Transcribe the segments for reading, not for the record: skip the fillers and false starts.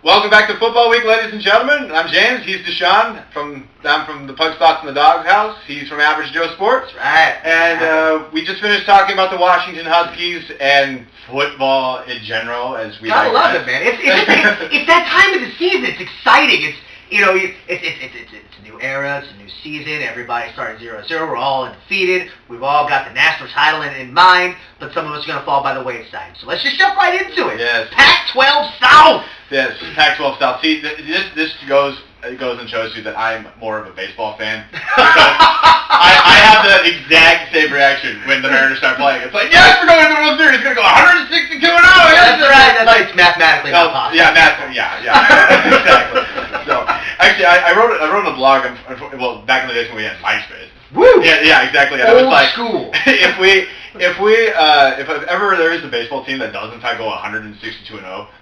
Welcome back to Football Week, ladies and gentlemen. I'm James. He's Deshaun. I'm from the Pug Stocks and the Dogs House. He's from Average Joe Sports. Right. And we just finished talking about the Washington Huskies and football in general, as we I love it, man. It's that time of the season. It's exciting. It's a new era. It's a new season. Everybody started 0-0. We're all undefeated. We've all got the national title in mind, but some of us are going to fall by the wayside. So let's just jump right into it. Yes. Pac-12 South. Yes, Pac-12 South. See, this goes and shows you that I'm more of a baseball fan. Because I have the exact same reaction when the Mariners start playing. It's like, yes, we're going to the World Series. It's going to go 162-0. That's right. That's like, it's mathematically not possible. Yeah, exactly. So, actually, I wrote a blog. Back in the days when we had MySpace. Woo! Yeah, exactly. And Old it was like, school. if ever there is a baseball team that doesn't go 162-0,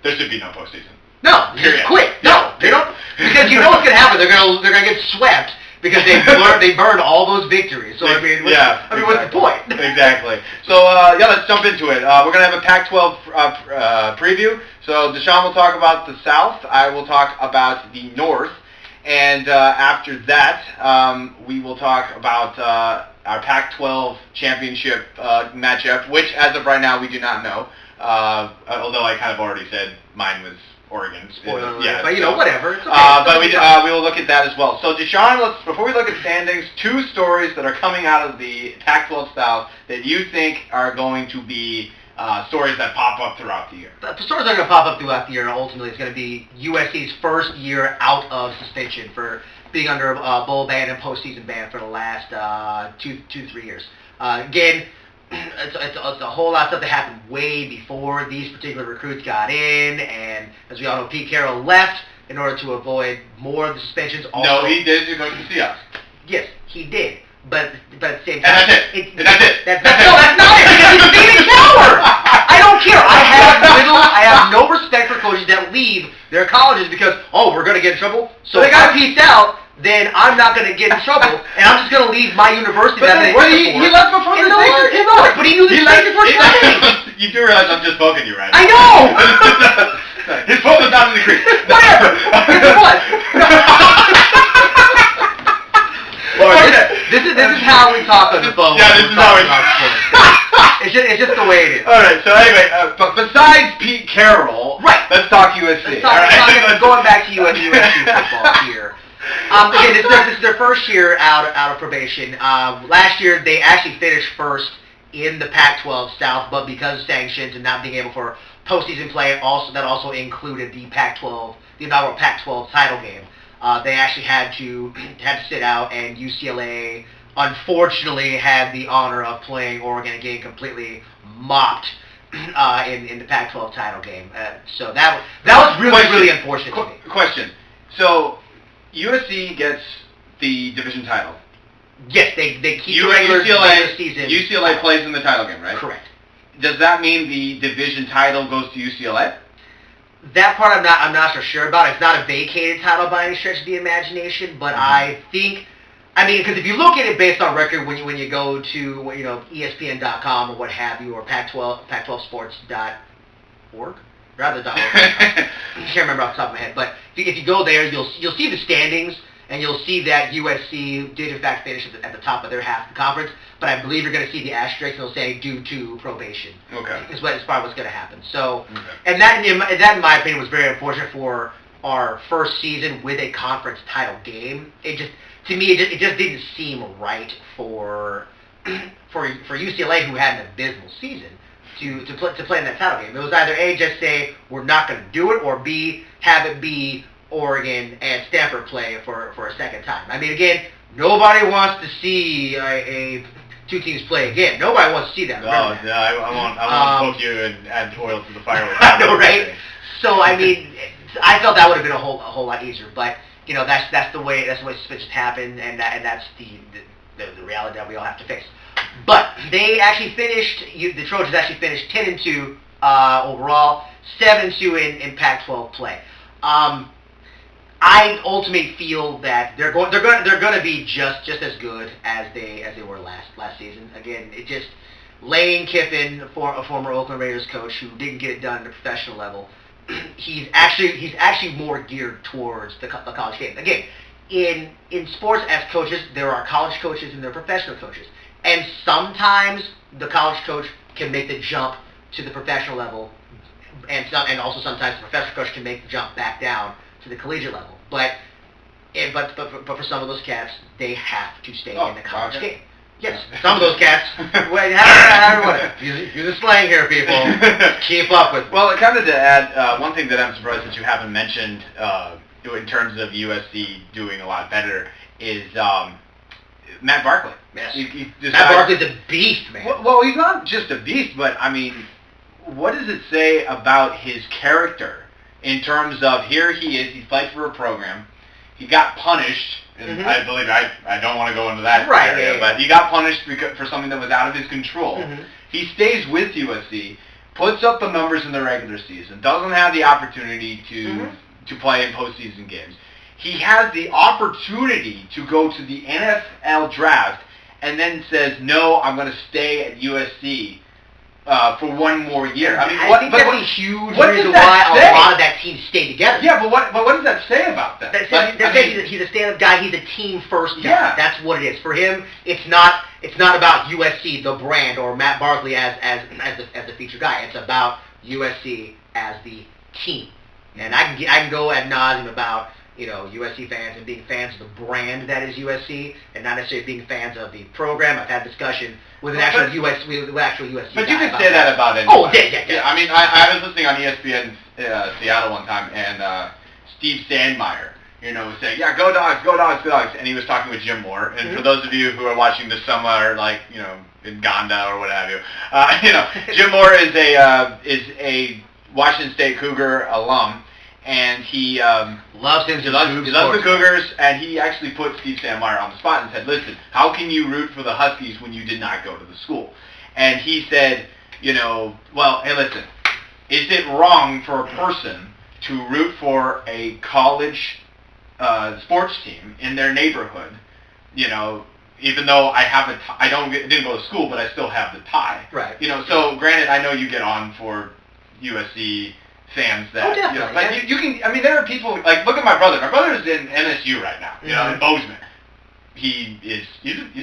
there should be no postseason. No, just quit. No, they don't, because you know what's going to happen. They're going to get swept because they burned all those victories. So what's the point? Exactly. So let's jump into it. We're going to have a Pac-12 preview. So Deshaun will talk about the South. I will talk about the North. And after that, we will talk about our Pac-12 championship matchup, which as of right now we do not know. Although I kind of already said mine was Oregon. Yeah, but whatever. It's okay. But we will look at that as well. So Deshaun, before we look at standings, two stories that are coming out of the Pac-12 South that you think are going to be stories that pop up throughout the year. The stories that are going to pop up throughout the year ultimately is going to be USC's first year out of suspension for being under a bowl ban and postseason ban for the last 2-3 years. Again, it's a whole lot of stuff that happened way before these particular recruits got in, and as we all know, Pete Carroll left in order to avoid more of the suspensions. Also, no, he did to go to the Seahawks. Yes, he did. But at the same time... And that's it. That's it. No, that's not it, because he's being a coward! I don't care. I have no respect for coaches that leave their colleges because, we're going to get in trouble, so they got pieced out. Then I'm not going to get in trouble, and I'm just going to leave my university. But he left before the sanctions. But he knew the sanctions were coming. You do realize I'm just poking you, right? I know! His foot was not in the crease. Whatever! Guess what? This is how we talk on the phone. Yeah, this is how we talk. It's just the way it is. Alright, so anyway, but besides Pete Carroll, right. Let's talk USC. Going back to USC football here. Again, this is their first year out of probation. Last year, they actually finished first in the Pac-12 South, but because of sanctions and not being able for postseason play, that also included the Pac-12, the inaugural Pac-12 title game. They actually had to sit out, and UCLA unfortunately had the honor of playing Oregon and getting completely mopped in the Pac-12 title game. So that was really unfortunate to me. Question. So USC gets the division title. Yes, they keep the regular season. UCLA plays in the title game, right? Correct. Does that mean the division title goes to UCLA? That part I'm not so sure about. It's not a vacated title by any stretch of the imagination, but I think, because if you look at it based on record, when you go to ESPN.com or what have you, or Pac12sports.org, rather .org. I can't remember off the top of my head, but if you go there, you'll see the standings, and you'll see that USC did in fact finish at the top of their half of the conference, but I believe you're going to see the asterisk, and they'll say due to probation. Okay. Is probably what's going to happen. So, and that in my opinion was very unfortunate for our first season with a conference title game. It just didn't seem right for UCLA, who had an abysmal season, to play in that title game. It was either A, just say we're not going to do it, or B, have it be Oregon and Stanford play for a second time. Again, nobody wants to see two teams play again. Nobody wants to see that. I won't poke you and add oil to the fire. I know, right? So I felt that would have been a whole lot easier. But that's the way suspensions happen, and that's the reality that we all have to face. But they actually finished. The Trojans actually finished 10-2 overall, 7-2 in Pac-12 play. I ultimately feel that they're going to be just as good as they were last season. Again, it just Lane Kiffin, a former Oakland Raiders coach who didn't get it done at a professional level, he's actually more geared towards the college game. Again, in sports as coaches, there are college coaches and there are professional coaches, and sometimes the college coach can make the jump to the professional level, and also sometimes the professional coach can make the jump back down to the collegiate level. But for some of those cats, they have to stay in the college game. Yes, some of those cats. Wait, you're just playing here, people. Keep up with. Well, kind of to add, one thing that I'm surprised that you haven't mentioned in terms of USC doing a lot better is Matt Barkley. Yes. Matt Barkley's a beast, man. Well, he's not just a beast, but I mean, what does it say about his character in terms of here he is, he's played for a program, he got punished, and I believe, I don't want to go into that area, but he got punished for something that was out of his control. He stays with USC, puts up the numbers in the regular season, doesn't have the opportunity to play in postseason games. He has the opportunity to go to the NFL draft and then says, no, I'm going to stay at USC for one more year. I mean, I think that's a huge reason why a lot of that team stayed together. Yeah, but what does that say about that? He's a stand-up guy. He's a team-first guy. Yeah. That's what it is. For him, it's not about USC, the brand, or Matt Barkley as the featured guy. It's about USC as the team. And I can go ad nauseum about USC fans and being fans of the brand that is USC, and not necessarily being fans of the program. I've had discussion with an actual USC. But you can say that about anyone. Oh, yeah. I mean, I was listening on ESPN Seattle one time, and Steve Sandmeyer, was saying, "Yeah, go Dogs, go Dogs, go Dogs," and he was talking with Jim Moore. And for those of you who are watching this somewhere, like in Gonda or what have you, Jim Moore is a Washington State Cougar alum. And he loves the Cougars, and he actually put Steve Sandmeyer on the spot and said, listen, how can you root for the Huskies when you did not go to the school? And he said, well, hey, listen, is it wrong for a person to root for a college sports team in their neighborhood, even though didn't go to school, but I still have the tie. Right. So granted, I know you get on for USC fans that, you can, I mean, there are people, like, look at my brother. My brother is in MSU right now, in Bozeman. He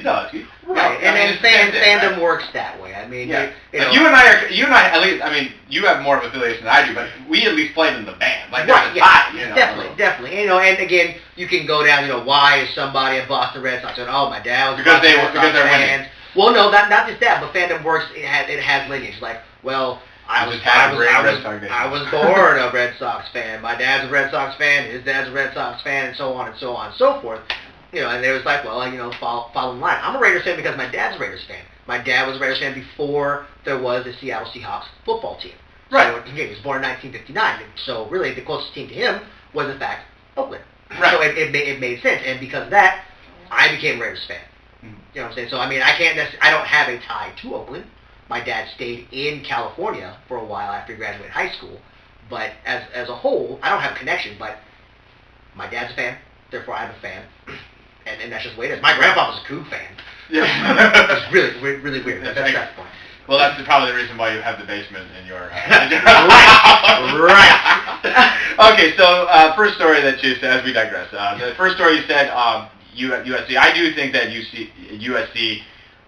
does. Right, and fandom works that way. I mean, you and I, at least, I mean, you have more of affiliation than I do, but we at least played in the band. Like, there's a tie, Definitely. And again, you can go down, why is somebody a Boston Red Sox fan? Oh, my dad was a Boston Red Sox fan. Winning. Well, no, not just that, but fandom works, it has lineage. Like, well, I was born a Red Sox fan. My dad's a Red Sox fan. His dad's a Red Sox fan, and so on and so on and so forth. And it was like, well, follow the line. I'm a Raiders fan because my dad's a Raiders fan. My dad was a Raiders fan before there was a Seattle Seahawks football team. Right. So, he was born in 1959. So really, the closest team to him was in fact Oakland. Right. So it made sense, and because of that, I became a Raiders fan. You know what I'm saying? So I mean, I don't have a tie to Oakland. My dad stayed in California for a while after he graduated high school, but as a whole, I don't have a connection, but my dad's a fan, therefore I'm a fan, and that's just the way it is. My grandpa was a Coug fan. Yeah. It's really, really weird. That's the point. Well, that's probably the reason why you have the basement in your right. Okay, so first story that you said, as we digress, the first story you said, USC, I do think that USC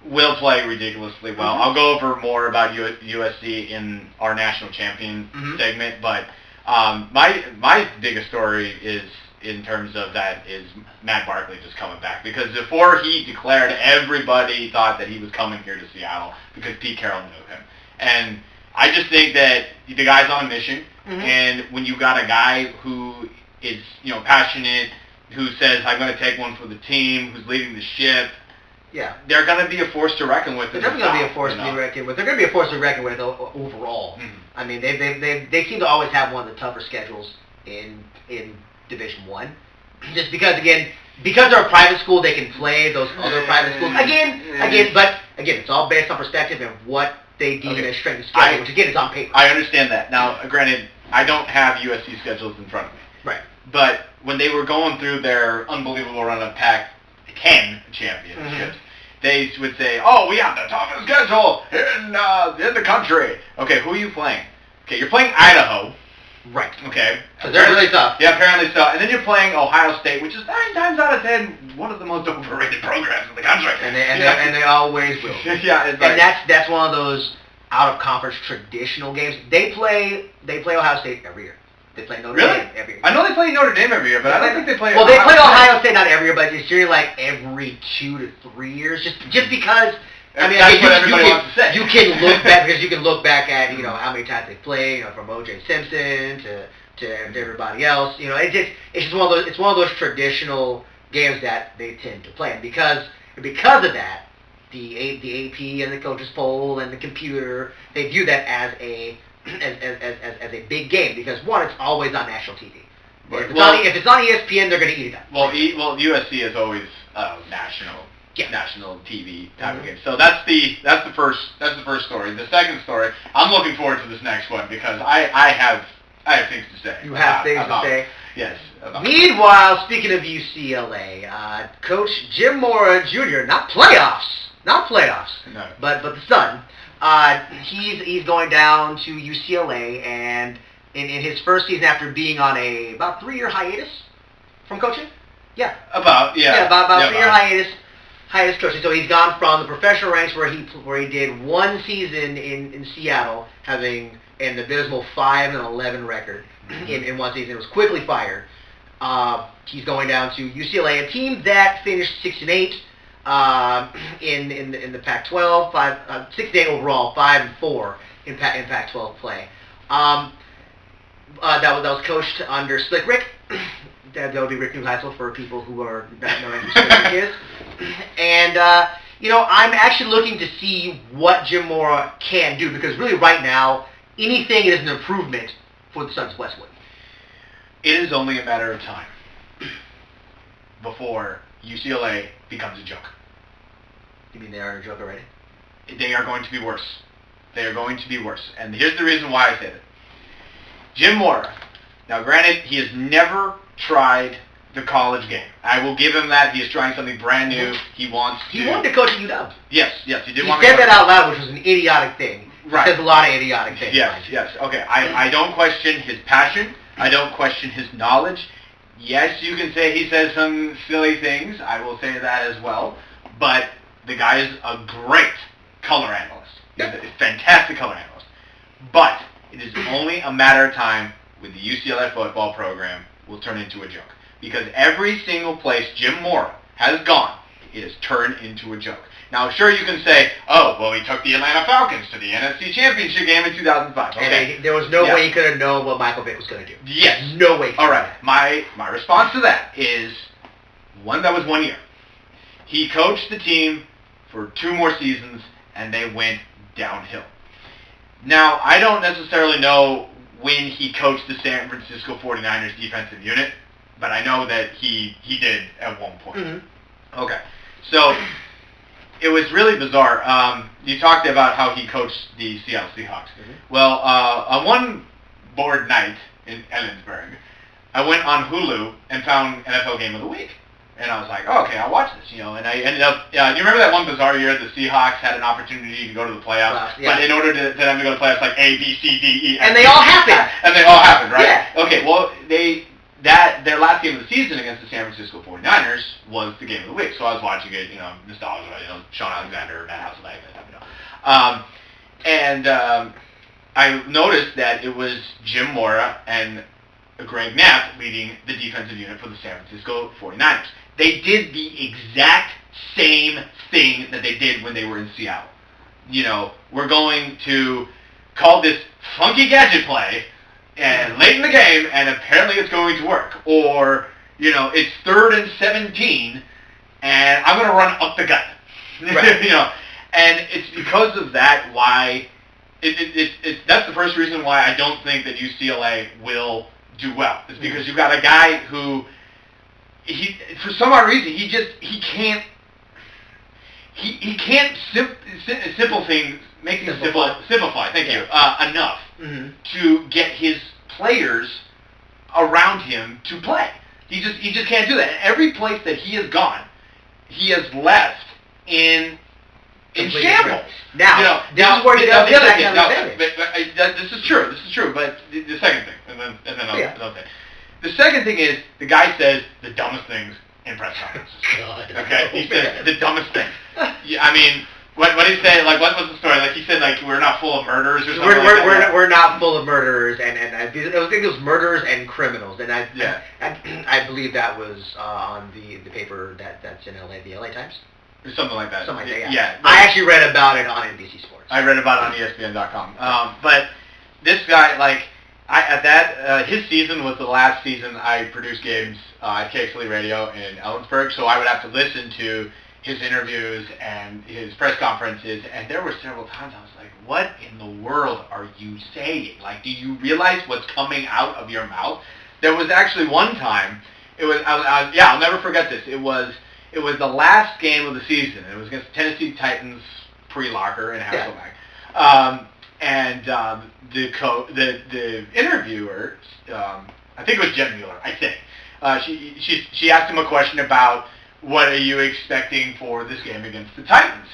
will play ridiculously well. I'll go over more about USC in our national champion segment, but my biggest story is in terms of that is Matt Barkley just coming back, because before he declared, everybody thought that he was coming here to Seattle because Pete Carroll knew him, and I just think that the guy's on a mission, and when you got a guy who is passionate, who says I'm going to take one for the team, who's leading the ship. Yeah, they're going to be a force to reckon with. They're definitely going to be a force to be reckoned with. They're going to be a force to reckon with overall. I mean, they seem to always have one of the tougher schedules in Division I. Just because they're a private school, they can play those other private schools. Again, it's all based on perspective and what they deem as strength of schedule, which again is on paper. I understand that. Now, granted, I don't have USC schedules in front of me. Right. But when they were going through their unbelievable run of Pac-10 championships, they would say, "Oh, we have the toughest schedule in the country." Okay, who are you playing? Okay, you're playing Idaho. Right. Okay. So they're really tough. Yeah, apparently so. And then you're playing Ohio State, which is 9 times out of 10 one of the most overrated programs in the country. And they always will. Yeah, it's like, and that's one of those out of conference traditional games. They play Ohio State every year. They play Notre Dame every year. I know they play Notre Dame every year, but I don't think they play. Well, they play Ohio State not every year, but it's usually like every 2 to 3 years, just because. I mean, that's what everybody wants to say. You can look back because you can look back at how many times they played, from O.J. Simpson to everybody else. It's just one of those. It's one of those traditional games that they tend to play, and because of that, the AP and the coaches poll and the computer, they view that as a big game because one, it's always on national TV. Right. If it's on ESPN, they're going to eat it up. Well, USC is always national TV type of game. So that's the first story. The second story, I'm looking forward to this next one because I have things to say. You have things to say. Yes. Meanwhile, speaking of UCLA, Coach Jim Mora Jr. not playoffs, no. but the Sun. He's going down to UCLA, and in his first season after being on about 3-year hiatus from coaching. Yeah. About 3-year hiatus coaching. So he's gone from the professional ranks where he did one season in Seattle, having an abysmal 5-11 record in one season. It was quickly fired. He's going down to UCLA, a team that finished 6-8 in the Pac-12, 6-8 overall, 5-4 in Pac-12 play. That was coached under Slick Rick. That would be Rick Neuheisel for people who are not knowing who Slick Rick is. And I'm actually looking to see what Jim Mora can do because really right now anything is an improvement for the Suns Westwood. It is only a matter of time before UCLA becomes a joke. You mean they are a joke already? They are going to be worse. They are going to be worse. And here's the reason why I say that. Jim Mora, now granted, he has never tried the college game. I will give him that. He is trying something brand new. He wanted to coach at UW. Yes, he did want to. He said that out loud, which was an idiotic thing. Right. He says a lot of idiotic things. Yes. Okay. I don't question his passion. I don't question his knowledge. Yes, you can say he says some silly things. I will say that as well. But the guy is a great color analyst. He's a fantastic color analyst. But it is only a matter of time when the UCLA football program will turn into a joke. Because every single place Jim Mora has gone, it has turned into a joke. Now, sure, you can say, oh, well, he took the Atlanta Falcons to the NFC Championship game in 2005. Okay. And there was no way he could have known what Michael Vick was going to do. Yes. No way. All right. My response to that is, that was 1 year. He coached the team for 2 more seasons, and they went downhill. Now, I don't necessarily know when he coached the San Francisco 49ers defensive unit, but I know that he did at one point. Mm-hmm. Okay. So it was really bizarre. You talked about how he coached the Seattle Seahawks. Mm-hmm. Well, on one board night in Ellensburg, I went on Hulu and found NFL Game of the Week. And I was like, oh, okay, I'll watch this, and I ended up, you remember that one bizarre year the Seahawks had an opportunity to go to the playoffs, but in order to them to go to the playoffs, like A, B, C, D, E, F. And they all happened. And they all happened, right? Yeah. Okay, well, their last game of the season against the San Francisco 49ers was the game of the week, so I was watching it, nostalgia, Sean Alexander, Matt Hasselbeck, that type. I noticed that it was Jim Mora and Greg Knapp leading the defensive unit for the San Francisco 49ers. They did the exact same thing that they did when they were in Seattle. We're going to call this funky gadget play and late in the game, and apparently it's going to work. Or, it's 3rd and 17, and I'm going to run up the gut. Right. And it's because of that why that's the first reason why I don't think that UCLA will do well. It's because you've got a guy who for some odd reason he can't simple things make things simplify. Thank you enough to get his players around him to play. He just can't do that. And every place that he has gone, he has left in in shambles. Now, this is where he does get that kind of advantage. This is true. But the second thing, and then I'll say. The second thing is the guy says the dumbest things in press conferences. God. Okay, he says the dumbest things. Yeah, I mean, what did he say? Like, what was the story? Like, he said, like, we're not full of murderers or something. We're not full of murderers, and I think it was murderers and criminals, and I believe that was on the paper that's in LA, the LA Times. Or something like that. Something like that. Yeah. I actually read about it on NBC Sports. I read about it on ESPN.com. But this guy, like, his season was the last season I produced games at KXLE Radio in Ellensburg, so I would have to listen to his interviews and his press conferences, and there were several times I was like, what in the world are you saying? Like, do you realize what's coming out of your mouth? There was actually one time, I'll never forget this, it was the last game of the season. It was against Tennessee Titans pre-locker in Hasselbeck. Yeah. And the interviewer, I think it was Jen Mueller, I think, she asked him a question about what are you expecting for this game against the Titans?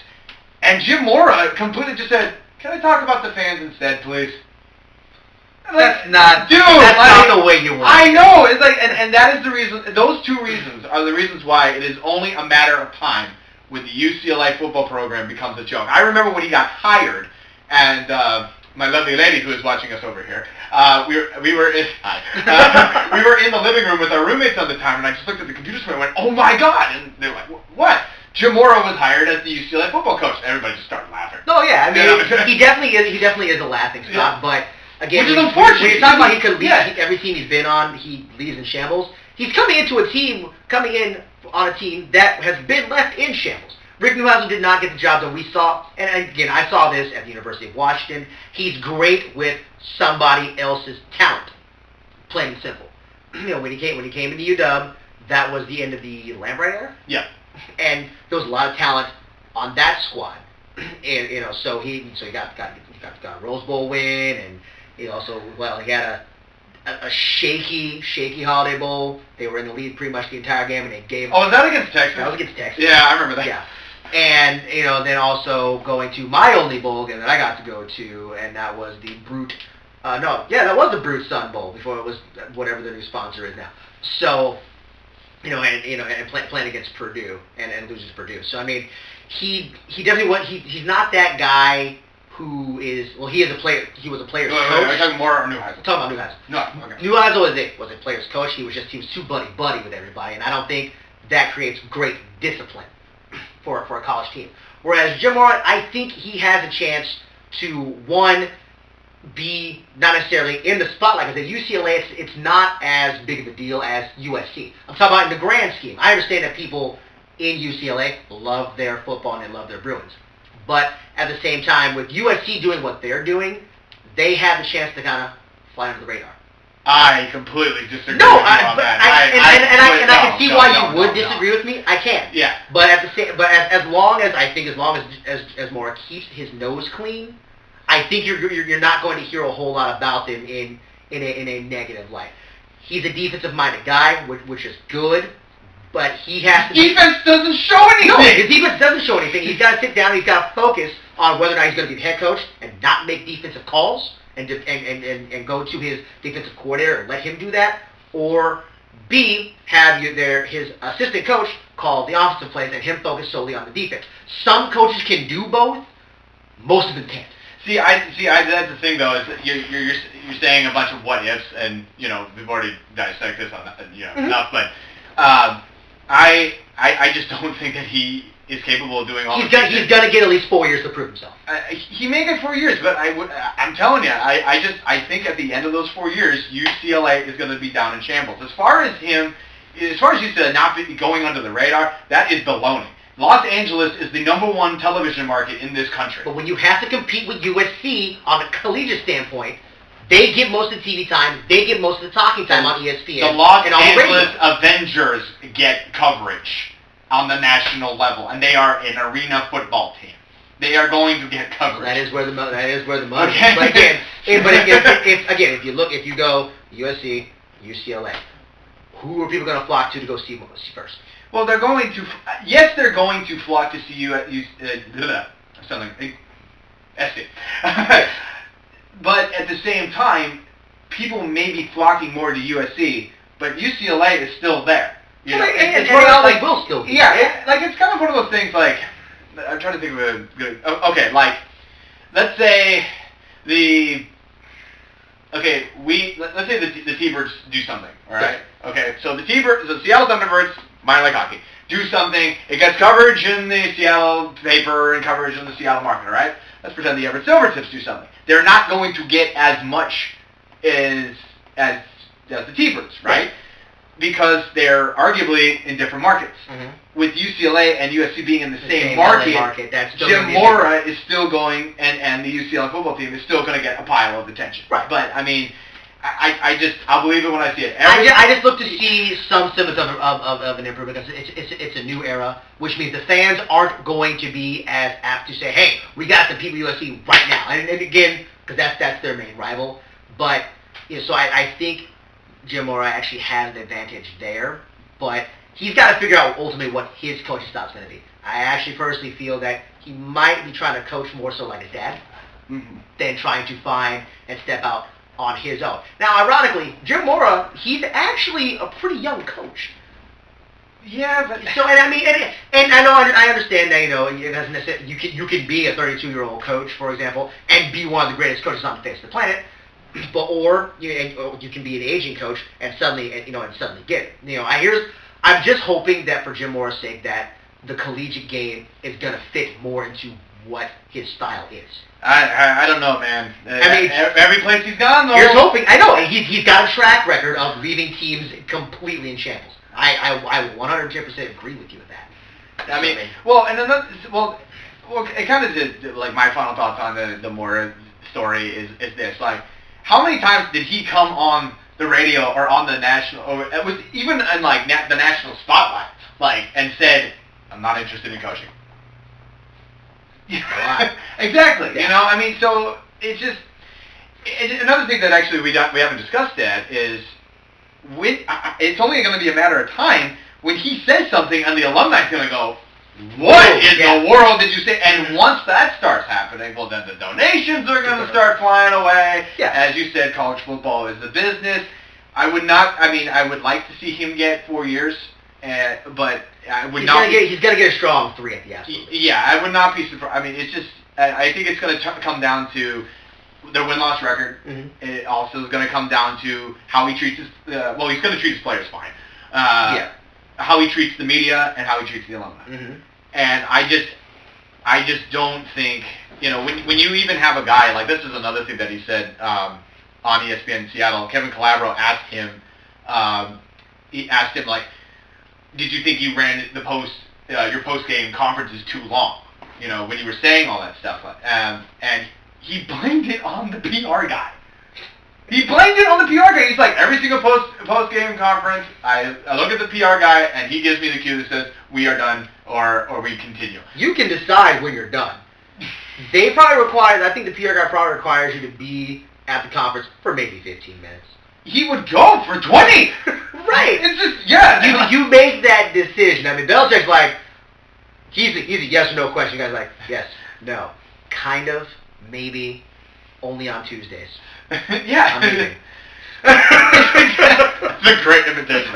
And Jim Mora completely just said, can I talk about the fans instead, please? That's not the way you want. I know. It's like, and that is the reason. Those two reasons are the reasons why it is only a matter of time when the UCLA football program becomes a joke. I remember when he got hired, and my lovely lady who is watching us over here, we were in the living room with our roommates on the time, and I just looked at the computer screen and went, "Oh my God!" And they were like, "What?" Jim Mora was hired as the UCLA football coach. Everybody just started laughing. No, yeah, I mean, he definitely is a laughing stock, yeah. But again, which is unfortunate. When you're talking about he could lead every team he's been on, he leaves in shambles. He's coming in on a team that has been left in shambles. Rick Neuheisel did not get the job that we saw, and again, I saw this at the University of Washington. He's great with somebody else's talent, plain and simple. When he came to the UW, that was the end of the Lambright era. Yeah. And there was a lot of talent on that squad, and so he got a Rose Bowl win, and he had a shaky Holiday Bowl. They were in the lead pretty much the entire game, and they gave. Oh, was that against Texas? That was against Texas. Yeah, I remember that. Yeah, and then also going to my only bowl game that I got to go to, and that was the Brute. That was the Brute Sun Bowl before it was whatever the new sponsor is now. So. And playing against Purdue and loses Purdue. So I mean, he definitely he's not that guy who is. Well, he is a player. He was a player's coach. Are you talking more or Neuheisel? I'm talking about Neuheisel. No, okay. Neuheisel was a player's coach. He was too buddy with everybody, and I don't think that creates great discipline for a college team. Whereas Jim Mora, I think he has a chance to be not necessarily in the spotlight, because at UCLA it's not as big of a deal as USC. I'm talking about in the grand scheme. I understand that people in UCLA love their football and they love their Bruins. But at the same time, with USC doing what they're doing, they have the chance to kind of fly under the radar. I completely disagree with you I on that. I can see why you would disagree with me. I can. Yeah. But as long as Mora keeps his nose clean, I think you're not going to hear a whole lot about him in a negative light. He's a defensive-minded guy, which is good, but he has to. Defense doesn't show anything. No, his defense doesn't show anything. He's got to sit down. And he's got to focus on whether or not he's going to be the head coach and not make defensive calls and go to his defensive coordinator and let him do that, or B, have his assistant coach call the offensive plays and him focus solely on the defense. Some coaches can do both. Most of them can't. See, that's the thing though, is that you're saying a bunch of what ifs, and we've already dissected this on enough, but I just don't think that he is capable of doing all. He's gonna get at least 4 years to prove himself. He may get 4 years, but I'm telling you, I think at the end of those 4 years, UCLA is going to be down in shambles. As far as UCLA not going under the radar, that is baloney. Los Angeles is the #1 television market in this country. But when you have to compete with USC on a collegiate standpoint, they get most of the TV time, they get most of the talking time on ESPN. The Los Angeles Avengers get coverage on the national level, and they are an arena football team. They are going to get coverage. Well, that is where the money. Okay. But again, if you go USC, UCLA, who are people going to flock to go see first? Well, they're going to flock to see something. SC. But at the same time, people may be flocking more to USC, but UCLA is still there. You know, it's one of those, like, will still be. Yeah, it's kind of one of those things, like, I'm trying to think of a good, okay, like, let's say let's say the T-Birds do something, all right? Yeah. Okay, so the Seattle Thunderbirds, minor league hockey, do something, it gets coverage in the Seattle paper and coverage in the Seattle market, all right? Let's pretend the Everett Silvertips do something. They're not going to get as much as the T-Birds, right? Yeah. Because they're arguably in different markets. Mm-hmm. With UCLA and USC being in the same market, that's Jim Mora is still going, and the UCLA football team is still going to get a pile of attention. Right. But, I mean, I'll believe it when I see it. I just look to see some semblance of an improvement, because it's a new era, which means the fans aren't going to be as apt to say, hey, we got the people USC right now. And again, because that's their main rival. But, you know, so I think Jim Mora actually has an advantage there, but he's got to figure out ultimately what his coaching style is going to be. I actually personally feel that he might be trying to coach more so like his dad, mm-hmm. than trying to find and step out on his own. Now, ironically, Jim Mora, he's actually a pretty young coach. Yeah, but so, and I mean, and I know, I understand that, you know, it doesn't necessarily, you can be a 32-year-old coach, for example, and be one of the greatest coaches on the face of the planet. But or you can be an aging coach and suddenly get it. You know, I'm just hoping that for Jim Mora's sake that the collegiate game is going to fit more into what his style is. I don't know, man. I mean, every place he's gone, though. Here's hoping. I know he's got a track record of leaving teams completely in shambles. I 110% agree with you with that. I mean, it kind of did, like, my final thoughts on the Mora story is this, like, how many times did he come on the radio or on the national, or it was even in, like, the national spotlight, like, and said, I'm not interested in coaching. Exactly. Yeah. You know, I mean, so it's just another thing that actually we haven't discussed yet is when it's only going to be a matter of time when he says something and the alumni's going to go, what in the world did you say? And once that starts happening, well, then the donations are going to start flying away. Yeah. As you said, college football is a business. I would like to see him get 4 years, but I would not. He's got to get a strong 3 at the absolute. Yeah, I would not be surprised. I mean, it's just, I think it's going to come down to their win-loss record. Mm-hmm. It also is going to come down to how he treats his, he's going to treat his players fine. How he treats the media and how he treats the alumni. Mm-hmm. And I just don't think, you know, when you even have a guy, like, this is another thing that he said on ESPN in Seattle. Kevin Calabro asked him, like, did you think you ran your post-game conferences too long, you know, when you were saying all that stuff? And he blamed it on the PR guy. He blamed it on the PR guy. He's like, every single post-game conference, I look at the PR guy, and he gives me the cue that says, we are done, or we continue. You can decide when you're done. They probably I think the PR guy probably requires you to be at the conference for maybe 15 minutes. He would go for 20! Right! It's just, yeah. You make that decision. I mean, Belichick's like, he's a yes or no question. You guys are like, yes, no, kind of, maybe, only on Tuesdays. Yeah. I'm leaving. It's a great invitation.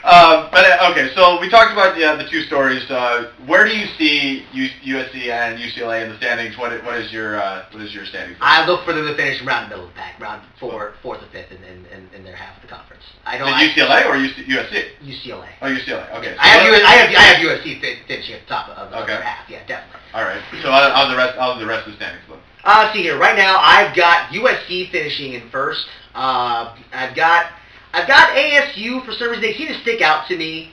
But okay, so we talked about the two stories. Where do you see USC and UCLA in the standings? What is your standings? I look for them to finish around the middle of the pack, round fourth or fifth in their half of the conference. UCLA or USC? UCLA. Oh, UCLA. Okay. So I have USC finishing at the top of their half. Yeah, definitely. All right. So how do the rest of the standings look? See here. Right now, I've got USC finishing in first. I've got ASU for some reason. They seem to stick out to me.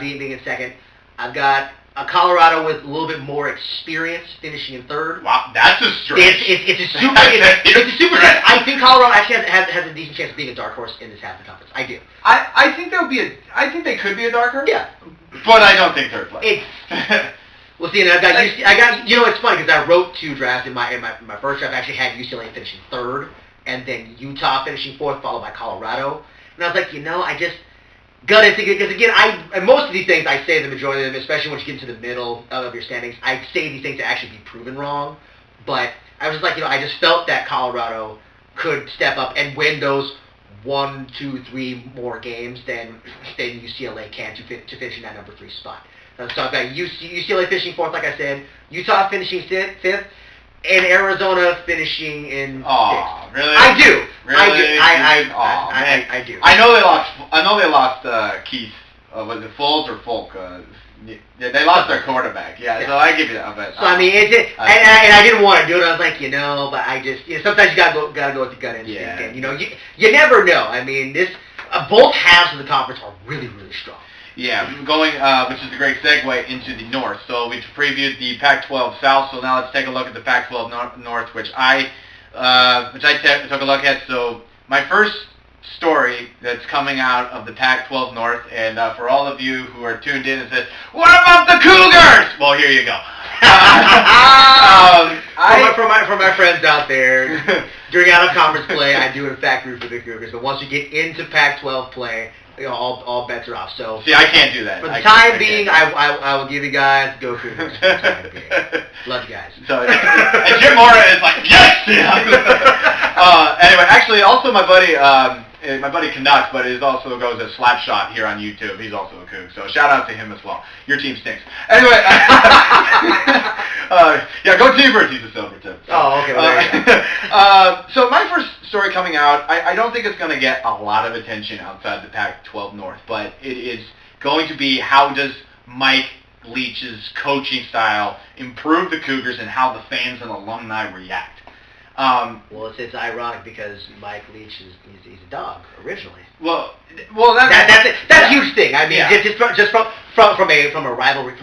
Being in second. I've got Colorado with a little bit more experience finishing in third. Wow, that's a stretch. It's a super. I think Colorado actually has a decent chance of being a dark horse in this half of the conference. I do. I think I think they could be a dark horse. Yeah. But I don't think third place. Well, see, and I got. You know, it's funny because I wrote 2 drafts in my first draft. I actually had UCLA finishing third, and then Utah finishing fourth, followed by Colorado. And I was like, gut instinct, because again, and most of these things I say the majority of them, especially once you get into the middle of your standings, I say these things to actually be proven wrong. But I was just like, I just felt that Colorado could step up and win those 1, 2, 3 more games than UCLA can to finish in that number 3 spot. So I've got UCLA finishing 4th, like I said, Utah finishing 5th, and Arizona finishing in 6th. Really? I do. Really? I do. I know they lost Keith. Was it Foles or Folk? Yeah, they lost their quarterback. Yeah, so I give you that. But, so I mean, and I didn't want to do it. I was like, but I just sometimes you gotta go with the gut instinct, and you never know. I mean, both halves of the conference are really, really strong. Yeah, which is a great segue into the North. So we previewed the Pac-12 South. So now let's take a look at the Pac-12 North, which I took a look at. So my first story that's coming out of the Pac-12 North, and for all of you who are tuned in and said, "What about the Cougars?" Well, here you go. For my friends out there, during out-of-conference play, I do in fact root for the Cougars. But once you get into Pac-12 play, all bets are off. So see, I can't do that. For the time being, I will give you guys go Cougars. For the time being. Love you guys. So and Jim Mora is like, yes. Anyway, actually, also my buddy Canucks, but he also goes as Slapshot here on YouTube. He's also a Coug, so shout out to him as well. Your team stinks. Anyway, yeah, go T-Birds. He's a silver too. So, oh, okay. Well, so my first story coming out, I don't think it's going to get a lot of attention outside the Pac-12 North, but it is going to be how does Mike Leach's coaching style improve the Cougars and how the fans and alumni react. Well, it's ironic because Mike Leach he's a dog originally. Well, that's a huge thing. I mean, just from an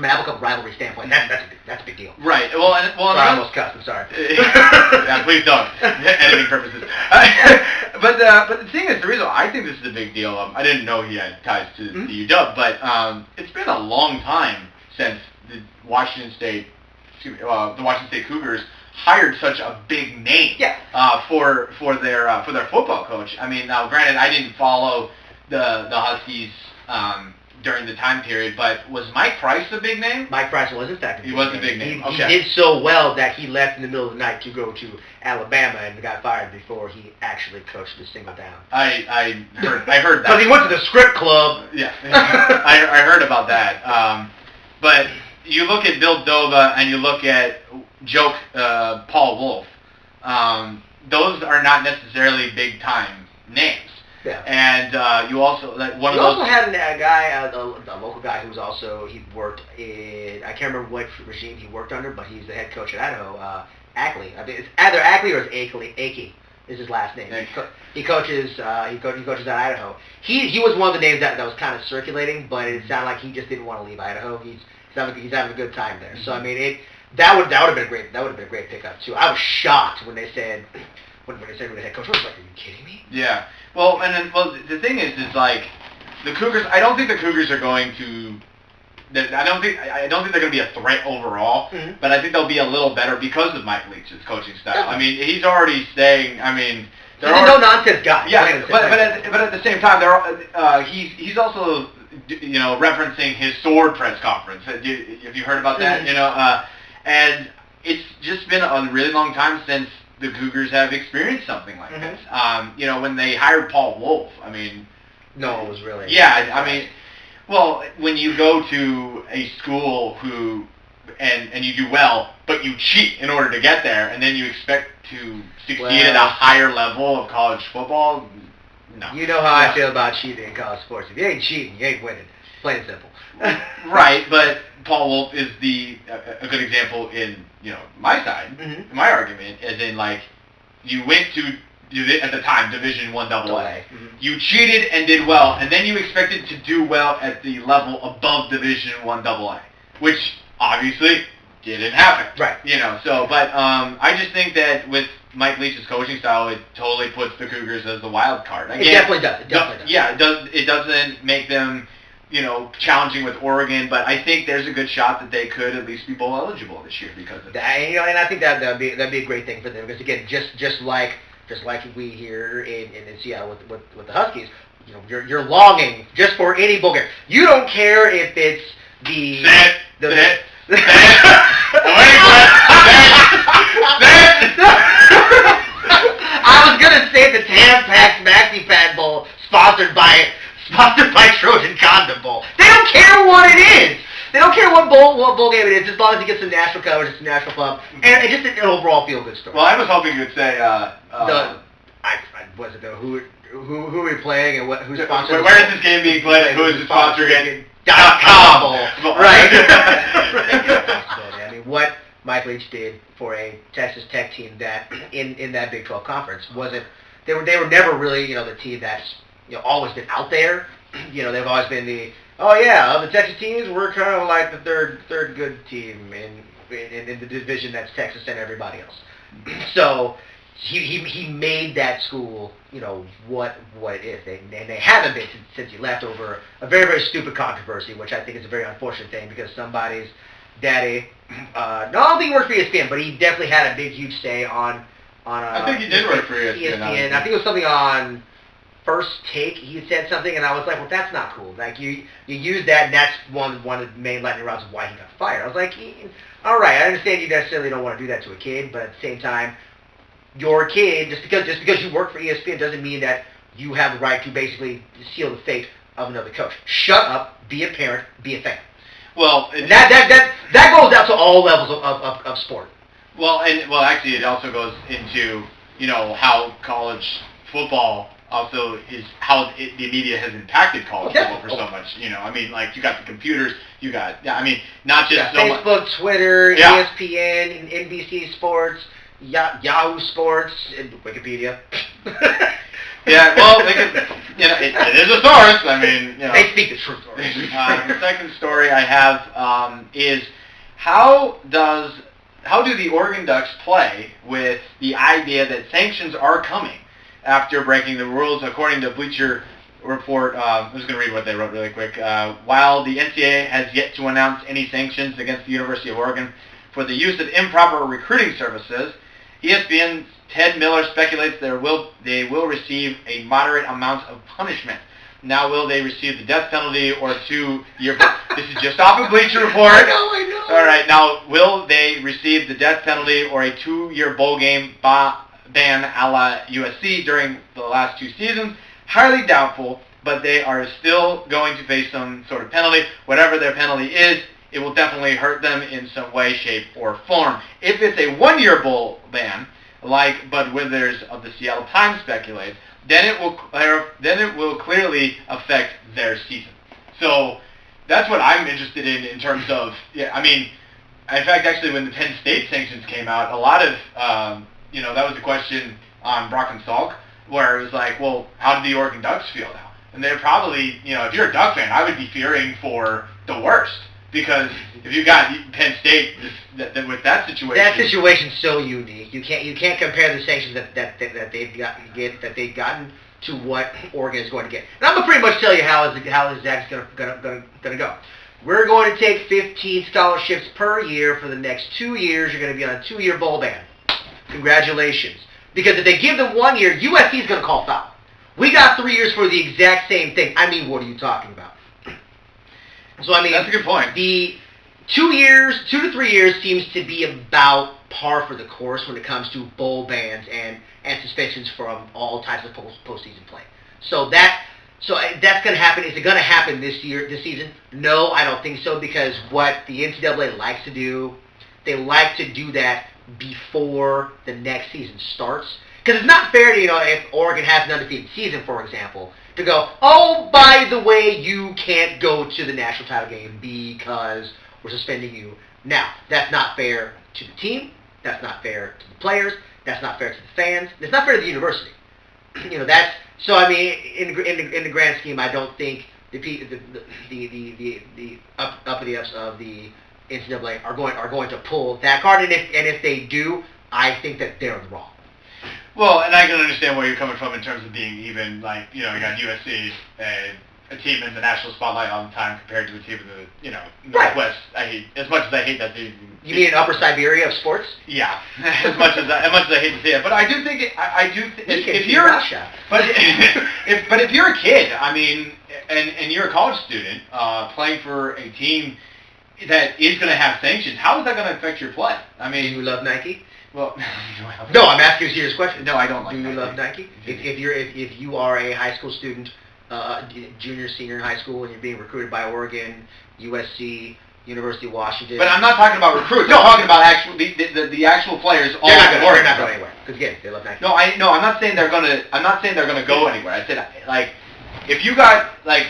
Apple Cup rivalry standpoint, that's a big deal. Right. Well, I almost cussed. I'm sorry. Yeah, please don't. Editing purposes. But the thing is, the reason I think this is a big deal. I didn't know he had ties to the UW, but it's been a long time since the Washington State Cougars hired such a big name for their football coach. I mean, now granted, I didn't follow the Huskies during the time period, but was Mike Price a big name? Mike Price was in fact a big name. He was a big name. He did so well that he left in the middle of the night to go to Alabama and got fired before he actually coached a single down. I heard that. Because he went to the script club. Yeah, I heard about that. But you look at Bill Doba and you look at Paul Wolf. Those are not necessarily big time names. Yeah. And you also had a guy, a local guy who's also he worked in I can't remember what regime he worked under, but he's the head coach at Idaho. Ackley. I think it's either Ackley or it's Akey is his last name. He coaches at Idaho. He was one of the names that was kind of circulating, but it sounded like he just didn't want to leave Idaho. He's having a good time there. So I mean that would have been a great pickup too. I was shocked when they said when they said the head coach. I was like, are you kidding me? Yeah. Well, the thing is like the Cougars. I don't think the Cougars are going to. I don't think they're going to be a threat overall, but I think they'll be a little better because of Mike Leach's coaching style. Definitely. I mean, he's already saying. I mean, he's a no-nonsense guy. Yeah, but at the same time, he's also referencing his sword press conference. Have you heard about that? And it's just been a really long time since the Cougars have experienced something like this. When they hired Paul Wolf, I mean, no one was really. Yeah, I mean. Well, when you go to a school and you do well, but you cheat in order to get there, and then you expect to succeed at a higher level of college football, no. You know how I feel about cheating in college sports. If you ain't cheating, you ain't winning. Plain and simple. Right, but Paul Wolf is a good example in my side, my argument, as in like you went to. At the time, Division I AA. You cheated and did well, and then you expected to do well at the level above Division I AA, which obviously didn't happen. Right. But I just think that with Mike Leach's coaching style, it totally puts the Cougars as the wild card. Again, it definitely does. Yeah, it doesn't make them, challenging with Oregon, but I think there's a good shot that they could at least be bowl eligible this year because of that. And I think that'd be a great thing for them because again, just like we here in Seattle with the Huskies, you're longing just for any bowl game. You don't care if it's the I was gonna say the Tampax Maxi Pad Bowl sponsored by Trojan Condom Bowl. They don't care what it is. They don't care what bowl game it is, as long as it gets some national coverage, it's a national club, and just an overall feel good story. Well, I was hoping you would say was it though? Who are we playing and who's sponsoring? Where is this game being played? And who is the sponsor again? .com. Right. I mean, what Mike Leach did for a Texas Tech team that in that Big 12 conference wasn't. They were never really the team that's always been out there. They've always been of the Texas teams, we're kind of like the third good team in the division that's Texas and everybody else. So he made that school what it is. They haven't been since he left over a very, very stupid controversy, which I think is a very unfortunate thing because somebody's daddy. I don't think he worked for ESPN, but he definitely had a big, huge say on. I think he did work for ESPN. I think it was something on First Take. He said something, and I was like, well, that's not cool. Like you use that, and that's one of the main lightning rods of why he got fired. I was like, all right, I understand you necessarily don't want to do that to a kid, but at the same time, your kid, just because you work for ESPN doesn't mean that you have the right to basically seal the fate of another coach. Shut up, be a parent, be a fan. Well, that goes out to all levels of sport. Well, actually, it also goes into how college football also is how the media has impacted college football for so much. I mean, like you got the computers, you got not just Facebook, Twitter, ESPN, NBC Sports, Yahoo Sports, and Wikipedia. Yeah, well, it is a source. I mean, they speak the truth. The second story I have is how do the Oregon Ducks play with the idea that sanctions are coming after breaking the rules? According to Bleacher Report, I'm just going to read what they wrote really quick. While the NCAA has yet to announce any sanctions against the University of Oregon for the use of improper recruiting services, ESPN's Ted Miller speculates they will receive a moderate amount of punishment. Now, will they receive the death penalty or 2-year... This is just off of Bleacher Report. I know. All right, now, will they receive the death penalty or a 2-year bowl game ban a la USC during the last 2 seasons? Highly doubtful, but they are still going to face some sort of penalty. Whatever their penalty is, it will definitely hurt them in some way, shape, or form. If it's a 1-year bowl ban, like Bud Withers of the Seattle Times speculates, then it will clearly affect their season. So that's what I'm interested in terms of, in fact, actually, when the Penn State sanctions came out, a lot of, that was the question on Brock and Salk, where it was like, well, how do the Oregon Ducks feel now? And they're probably, if you're a Duck fan, I would be fearing for the worst. Because if you got Penn State with that situation, that situation's so unique. You can't compare the sanctions that they've gotten to what Oregon is going to get. And I'm gonna pretty much tell you how Zach's gonna go. We're going to take 15 scholarships per year for the next 2 years. You're going to be on a 2-year bowl ban. Congratulations. Because if they give them 1 year, USC is going to call foul. We got 3 years for the exact same thing. What are you talking about? So that's a good point. The 2 to 3 years seems to be about par for the course when it comes to bowl bans and suspensions from all types of postseason play. So that's going to happen. Is it going to happen this season? No, I don't think so, because what the NCAA likes to do, they like to do that before the next season starts. Because it's not fair to, if Oregon has an undefeated season, for example, to go, oh, by the way, you can't go to the national title game because we're suspending you. Now, that's not fair to the team. That's not fair to the players. That's not fair to the fans. It's not fair to the university. In the grand scheme, I don't think the uppity ups of the NCAA are going to pull that card. And if they do, I think that they're wrong. Well, and I can understand where you're coming from in terms of being even, you got USC and a team in the national spotlight all the time compared to a team in the Northwest. I hate as much as I hate that. You mean an Upper Siberia of sports? Yeah, as much as I hate to say it, but I do think if you're Russia. But if you're a kid, I mean, and you're a college student playing for a team that is going to have sanctions, how is that going to affect your play? I mean, do you love Nike? Well, no, I'm asking a serious question. No, I don't like Nike. Do you love Nike? If you are a high school student, junior, senior in high school, and you're being recruited by Oregon, USC, University of Washington. But I'm not talking about recruits. No, I'm talking about the actual players. They're not going anywhere. Because again, they love Nike. No, I'm not saying they're gonna go anywhere. I said like, if you got like,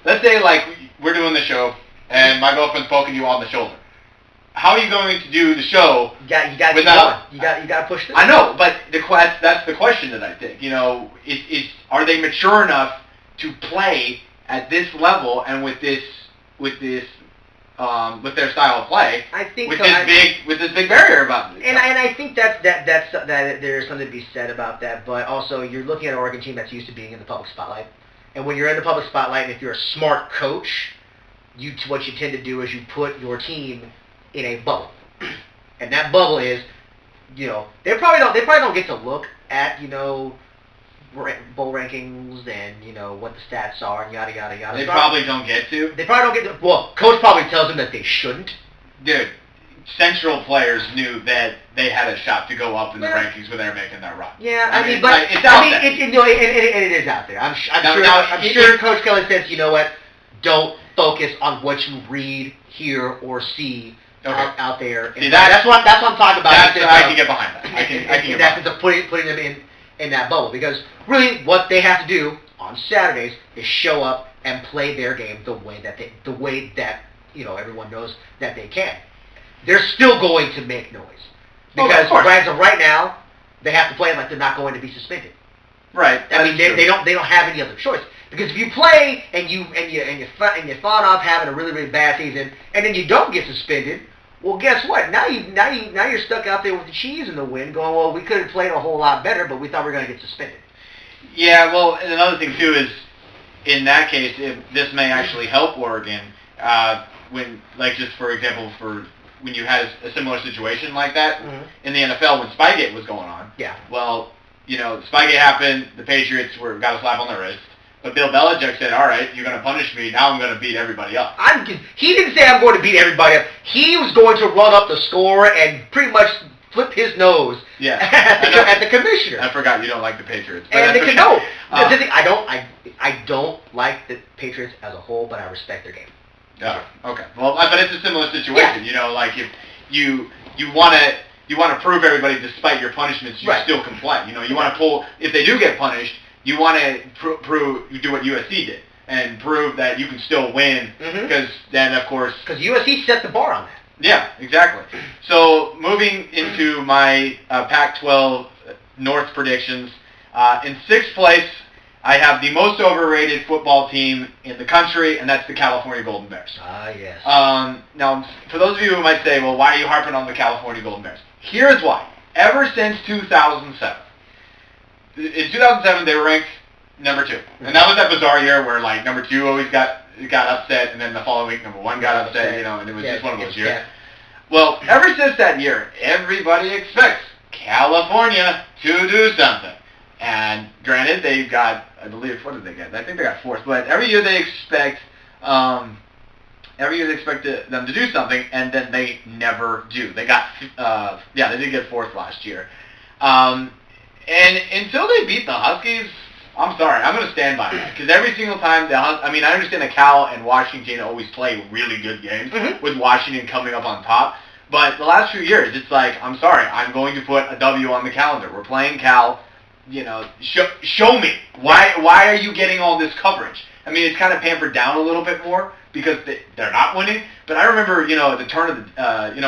let's say like we're doing the show and my girlfriend's poking you on the shoulder. How are you going to do the show? You got to keep going. You got to push through. I know, but that's the question that I think. Are they mature enough to play at this level and with their style of play? I think with this big barrier about it. And I think that there's something to be said about that. But also, you're looking at an Oregon team that's used to being in the public spotlight, and when you're in the public spotlight, and if you're a smart coach, what you tend to do is you put your team in a bubble, and that bubble is, they probably don't get to look at bowl rankings and what the stats are and yada yada yada. They probably don't get to. They probably don't get to. Well, coach probably tells them that they shouldn't. Dude, Central players knew that they had a shot to go up in the rankings when they were making that run. Yeah, I mean, it's out there. It is out there. I'm sure Coach Kelly says, you know what? Don't focus on what you read, hear, or see. Out there. See, that's what I'm talking about. I can get behind that. I can get behind that. Putting them in that bubble, because really what they have to do on Saturdays is show up and play their game the way that everyone knows that they can. They're still going to make noise because as of right now, they have to play like they're not going to be suspended. Right. I mean, they don't have any other choice. Because if you play and you thought off having a really, really bad season, and then you don't get suspended, well, guess what? Now you're stuck out there with the cheese in the wind, going, well, we could have played a whole lot better, but we thought we were going to get suspended. Yeah, well, and another thing too is, in that case, this may actually help Oregon when, like, just for example, when you had a similar situation like that in the NFL when Spygate was going on. Yeah. Well, Spygate happened. The Patriots got a slap on the wrist. But Bill Belichick said, all right, you're going to punish me. Now I'm going to beat everybody up. He didn't say I'm going to beat everybody up. He was going to run up the score and pretty much flip his nose at the commissioner. I forgot you don't like the Patriots. And I don't like the Patriots as a whole, but I respect their game. Yeah. Okay. Well, but it's a similar situation. Yeah. Like if you want to prove everybody despite your punishments, you still comply. You want to pull if they do get punished. You want to prove you do what USC did and prove that you can still win because then, of course... Because USC set the bar on that. Yeah, exactly. So moving into my Pac-12 North predictions, in sixth place, I have the most overrated football team in the country, and that's the California Golden Bears. Ah, yes. Now, for those of you who might say, well, why are you harping on the California Golden Bears? Here's why. Ever since 2007, in 2007, they were ranked number 2. And that was that bizarre year where, like, number 2 always got upset, and then the following week, number 1 got upset, and it was just one of those years. Yeah. Well, ever since that year, everybody expects California to do something. And granted, they got, I believe, what did they get? I think they got 4th. But every year they expect them to do something, and then they never do. They got, they did get 4th last year. And until they beat the Huskies, I'm sorry, I'm going to stand by that. Because every single time, I understand that Cal and Washington always play really good games, with Washington coming up on top. But the last few years, it's like, I'm sorry, I'm going to put a W on the calendar. We're playing Cal, show me. Why are you getting all this coverage? I mean, it's kind of pampered down a little bit more because they're not winning. But I remember, at the turn of the,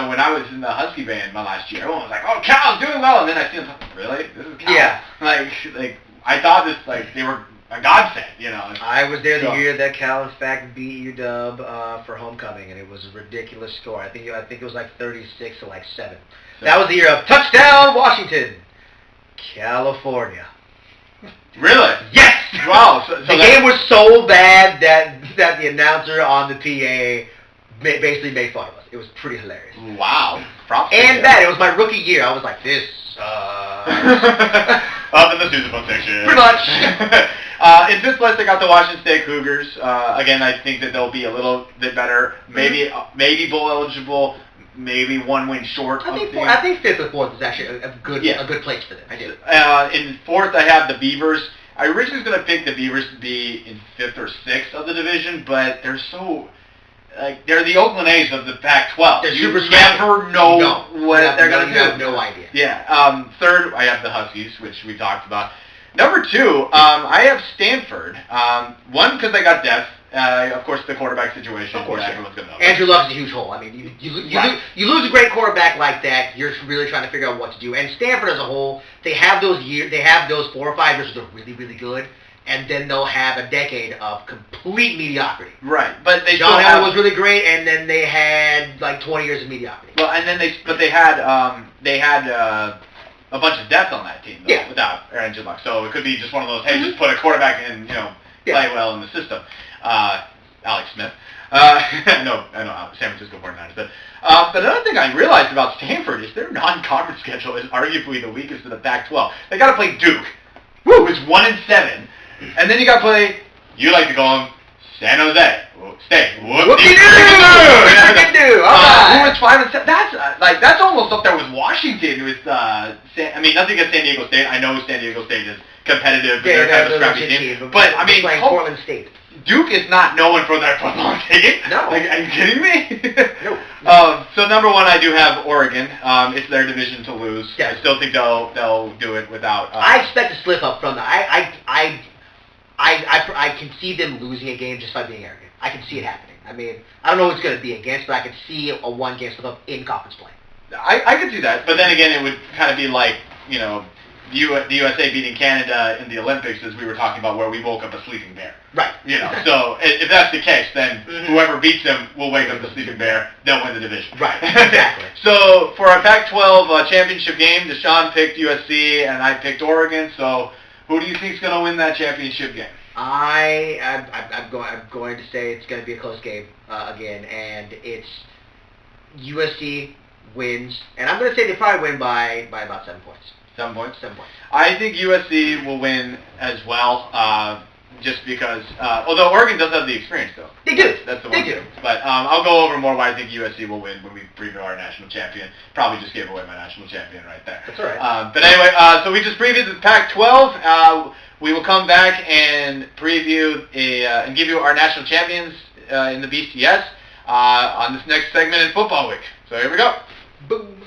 when I was in the Husky band my last year, everyone was like, oh, Cal's doing well. And then I see them, really? This is Cal? Yeah. Like, I thought this, like, they were a godsend, I was there the year that Cal, in fact, beat UW for homecoming, and it was a ridiculous score. I think it was like 36 to like 7. That was the year of touchdown Washington, California. Really? Yes! Wow, Wow. So the game was so bad that the announcer on the PA basically made fun of us. It was pretty hilarious. Wow. Props. And that, it was my rookie year. I was like, this Up in the Super Bowl section. Pretty much. In this list, I got the Washington State Cougars. Again, I think that they'll be a little bit better. Maybe bowl eligible. Maybe one win short. I think fifth or fourth is actually a good place for them. I do. In fourth, I have the Beavers. I originally was going to pick the Beavers to be in fifth or sixth of the division, but they're so... they're the Oakland A's of the Pac-12. They're You super never know what they're going to do. You have no idea. Yeah. Third, I have the Huskies, which we talked about. Number two, I have Stanford. One, because I got depth. Of course, the quarterback situation. Of course, everyone's going to know. Andrew Luck's a huge hole. I mean, you lose a great quarterback like that, you're really trying to figure out what to do. And Stanford as a whole, they have those 4 or 5 years that are really, really good. And then they'll have a decade of complete mediocrity. Right, but John Allen was really great, and then they had like 20 years of mediocrity. Well, and then they had a bunch of depth on that team, though, without Aaron Judlock. So it could be just one of those, hey, just put a quarterback in, play well in the system. Alex Smith. I know, San Francisco 49ers. But another thing I realized about Stanford is their non-conference schedule is arguably the weakest of the Pac-12. They got to play Duke, who is 1-7. And then you got to play, you like to call them, San Jose State. Whoop-de-doo! All right. Who is 5-7? That's almost up there with Washington. With nothing against San Diego State. I know San Diego State is competitive. Yeah, they're kind of a scrappy team. But I mean, Portland State. Duke is not known for their football team. No. Are you kidding me? No. So number one, I do have Oregon. It's their division to lose. Yeah. I still think they'll do it without. I expect a slip up from them. I can see them losing a game just by being arrogant. I can see it happening. I mean, I don't know who it's going to be against, but I can see a one-game slip up in conference play. I could see that, but then again, it would kind of be like, the USA beating Canada in the Olympics, as we were talking about, where we woke up a sleeping bear. Right. So if that's the case, then whoever beats them will wake up the sleeping bear. They'll win the division. Right. Exactly. So for our Pac-12 championship game, Deshaun picked USC and I picked Oregon. So who do you think is going to win that championship game? I'm going to say it's going to be a close game again, and it's USC wins, and I'm going to say they probably win by about 7 points. 7 points? 7 points. I think USC will win as well, just because, although Oregon does have the experience, though. They do. That's the one thing. But I'll go over more why I think USC will win when we preview our national champion. Probably just gave away my national champion right there. That's all right. But anyway, so we just previewed the Pac-12. We will come back and preview and give you our national champions in the BCS on this next segment in Football Week. So here we go. Boom.